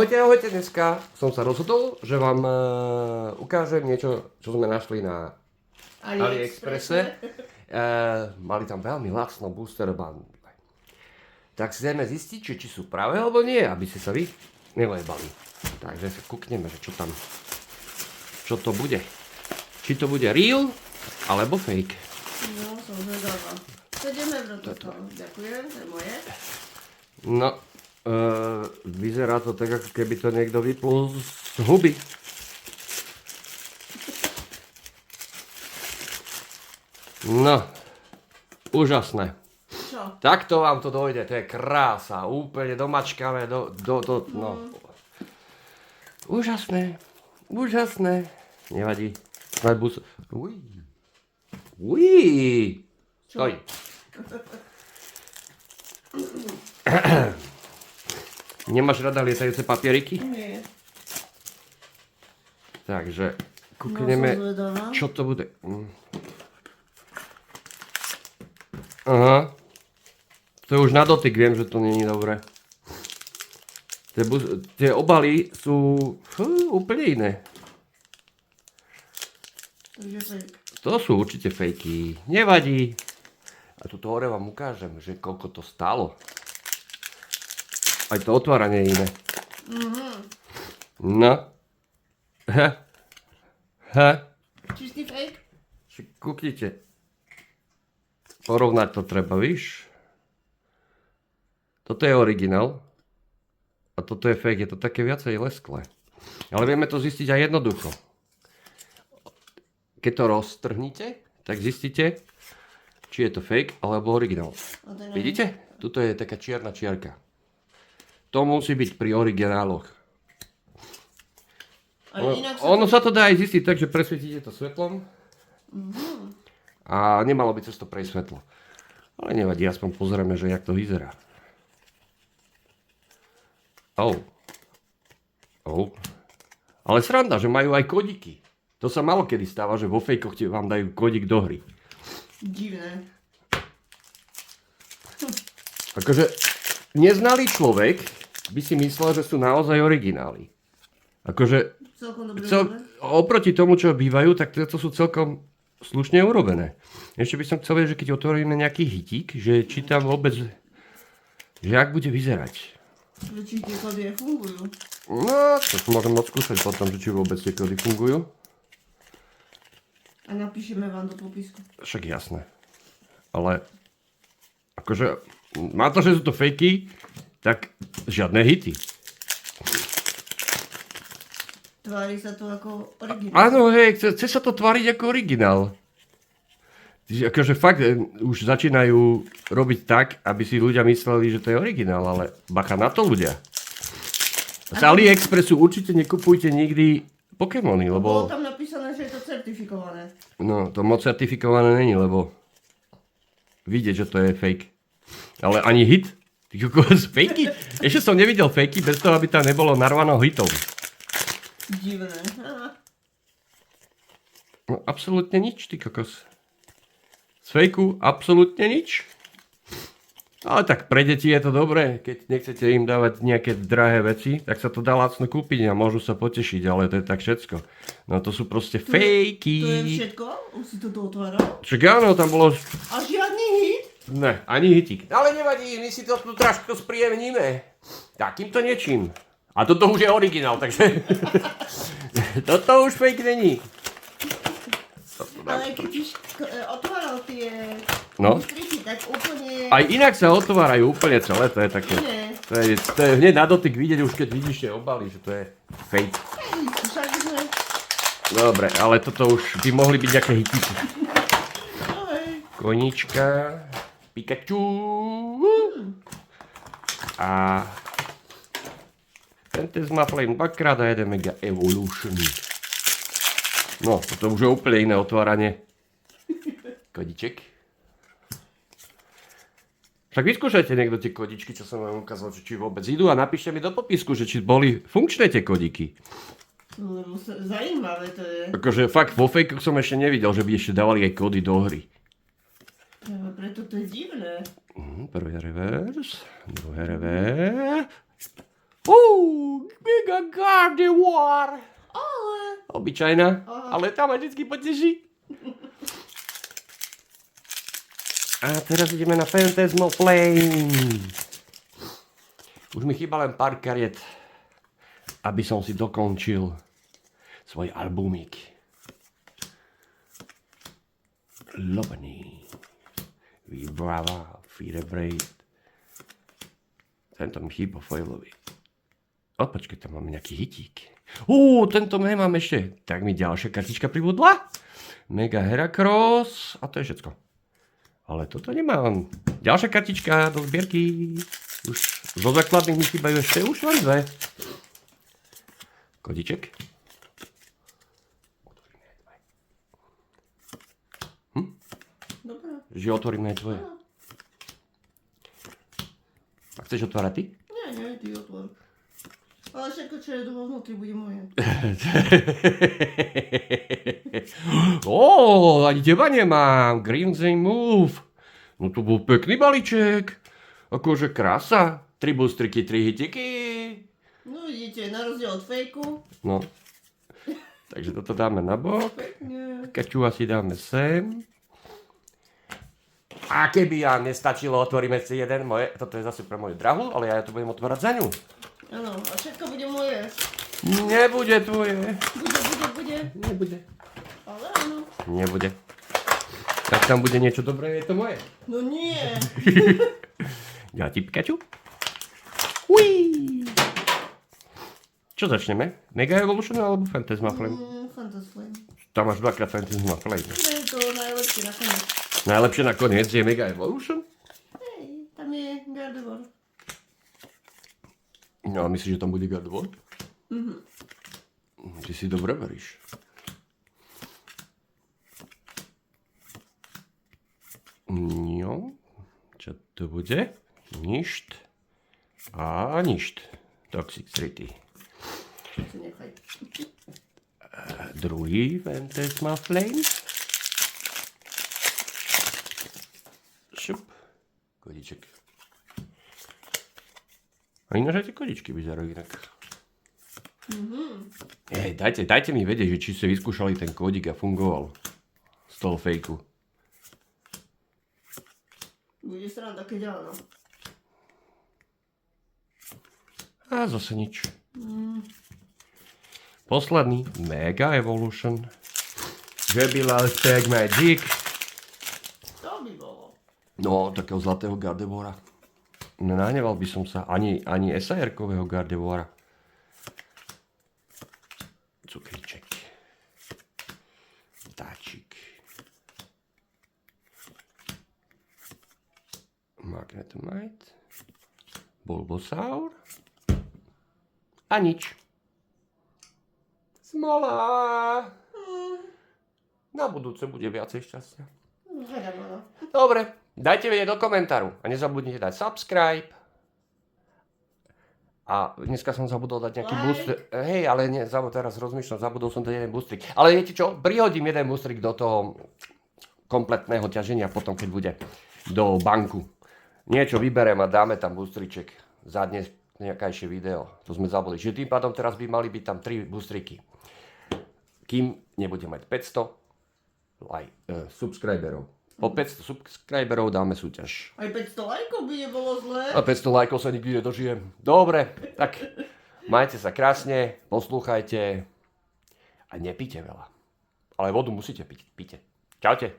Ahojte, ahojte, dneska som sa rozhodol, že vám ukážem niečo, čo sme našli na AliExpresse. Mali tam veľmi lacno booster bundle. Tak si ideme zistiť, či sú práve alebo nie, aby ste sa vy nelejbali. Takže sa kúkneme, že čo to bude. Či to bude real, alebo fake. No, som zvedavá. 7 eur to stalo. Ďakujem, to je moje. No, vyzerá to tak, ako keby to niekto vyplul z huby. No, úžasné. Čo? Takto vám to dojde, to je krása, úplne domačkavé, no. Úžasné, úžasné. Nevadí. Uj. Stoj. Nemáš rada lietajúce papieriky? Nie. Takže kúkneme, No, som zvedavá. čo to bude. Aha. To je už na dotyk, viem, že to není dobré. Tie obaly sú úplne iné. Takže fake. To sú určite fejky. Nevadí. A tuto hore vám ukážem, že koľko to stálo. Aj to otváranie je iné. No. Čistý fake? Kúknite. Porovnať to treba, víš? Toto je originál. A toto je fake. Je to také viacej lesklé. Ale vieme to zistiť aj jednoducho. Keď to roztrhnite, tak zistíte, či je to fake alebo originál. Vidíte? Tuto je taká čierna čiarka. To musí byť pri origináloch. Ono sa to dá aj zistiť tak, že presvietíte to svetlom. A nemalo by cez to prejsť svetlo. Ale nevadí, aspoň pozrieme, že jak to vyzerá. Ale sranda, že majú aj kódiky. To sa malo kedy stáva, že vo fejkoch vám dajú kódik do hry. Divné. Akože neznalý človek by si myslel, že sú naozaj originály. Akože Celkom dobre. oproti tomu, čo bývajú, tak to sú celkom slušne urobené. Ešte by som chcel vedieť, že keď otvoríme nejaký hitík, že či tam vôbec, že ak bude vyzerať. Či tie kody aj fungujú. No, to môžem odskúšať potom, že či vôbec tie kódy fungujú. A napíšeme vám do popisku. Však jasné. Ale akože má to, že sú to fejky, tak žiadne hity. Tvári sa to ako originál. Áno, hej, chce sa to tváriť ako originál. Akože fakt už začínajú robiť tak, aby si ľudia mysleli, že to je originál, ale bacha na to ľudia. Z AliExpressu určite nekupujte nikdy Pokémony, Bolo lebo tam napísané, že je to certifikované. no, to moc certifikované není, lebo vidieť, že to je fake. Ale ani hit? Ty kokos, fejky? Ešte som nevidel fejky bez toho, aby tam nebolo narvano hitov. Divné. No, absolútne nič, ty kokos. Z fejku absolútne nič. Ale tak pre deti je to dobré, keď nechcete im dávať nejaké drahé veci, tak sa to dá lacno kúpiť a môžu sa potešiť, ale to je tak všetko. No to sú proste fejky. To je všetko? Už si to otváral? Čak áno, tam bolo... A žiadny hit? Ne, ani hitík. Ale nevadí, my si to tu trošku spríjemníme. Takýmto niečím. A toto už je originál, takže... toto už fake není. Ale keď už otváral tie ústriky, tak úplne... Aj inak sa otvárajú úplne celé, to je také... To je hneď na dotyk vidieť, už keď vidíš tie obaly, že to je fake. Však sme... Dobre, ale toto už by mohli byť nejaké hitíky. No hej. Konička, Pikachu a Fantasma Flame 2x a 1 Mega Evolution. No, toto už je úplne iné otváranie. Kodiček. Však vyskúšajte niekto tie kodičky, čo som vám ukázal, či vôbec idú a napíšte mi do popisku, že či boli funkčné tie kodiky. Lebo zaujímavé to je. Akože fakt vo fejkoch som ešte nevidel, že by ešte dávali aj kódy do hry. No, preto to je divné. Prvý revers, druhé revers. Mega Gardevoir. Ale. Obyčajná, Aha. ale tá ma vždycky poteší. A teraz ideme na Phantasmal Flame. Už mi chýba len pár kariet, aby som si dokončil svoj albumík. Lovený. Vibrava, Firebraid. Tento mi chýba foilový. Počkej, tam máme nejaký hitík. Tento nemám ešte. Tak mi ďalšia kartička pribudla. Mega Heracross. A to je všetko. Ale toto nemám. Ďalšia kartička do zbierky. Už zo základných mi chýbajú ešte už len dve. Kodiček. Dobre. Že otvoríme aj tvoje. A chceš otvárať ty? Nie, ty otvor. Ale všetko, čo je doma vnútri, bude moje. Ani teba nemám. Green Zane Move. No to bol pekný balíček. Akože krása. 3 boostriky, 3 hitiky. No vidíte, na rozdiel od fejku. No. Takže toto dáme na bok. Pekne. Kačua si dáme sem. A keby ja nestačilo, otvoríme si jeden moje. Toto je zase pre moju drahu, ale ja to budem otvárať za ňu. Áno, a všetko bude moje. Nebude tvoje. Bude. Nebude. Ale áno. Nebude. Tak tam bude niečo dobré, je to moje. No nie. Ja ti Pikachu. Uí. Čo začneme? Mega Evolution alebo Phantasmal Flame? Phantasmal Flame. Tam máš dvakrát Phantasmal Flame. Je to najlepšie nakoniec. Najlepšie nakoniec je Mega Evolution? Hej, tam je Gardevoir. No a myslíš, že tam bude Gardevoir? Ty si dobre veríš. No, čo to bude? Ništ. A ništ. Toxic City. To si nechaj. Druhý Phantasmal Flame. Šup. Kodiček. A ináč aj tie kodičky vyzerajú inak. Dajte mi vedieť, že či ste vyskúšali ten kódik a fungoval z toho fejku. Bude sranda, keď áno. A zase nič. Posledný Mega Evolution. Jubilant Tag Magic. To by bolo. No, takého zlatého Gardevoira. Nahneval by som sa. Ani SR-kového Gardevoira. Cukriček. Táčik. Magnetomite. Bulbasaur. A nič. Smola. Na budúce bude viacej šťastia. Hľadám, áno. Dobre, dajte vedieť do komentáru a nezabudnite dať subscribe. A dneska som zabudol dať nejaký Like. booster. Hej, ale nie, teraz rozmýšľam, zabudol som dať jeden boostrik. Ale viete čo, prihodím jeden boostrik do toho kompletného ťaženia potom, keď bude do banku. Niečo vyberiem a dáme tam boostriček za dnes nejakajšie video. To sme zabudli. Čiže tým pádom teraz by mali byť tam 3 boostriky. Kým nebude mať 500 subscriberov. Po 500 subscriberov dáme súťaž. Aj 500 lajkov by nebolo zlé. A 500 lajkov sa nikdy nedožijem. Dobre, tak majte sa krásne, poslúchajte a nepíte veľa. Ale vodu musíte piť. Píte. Čaute.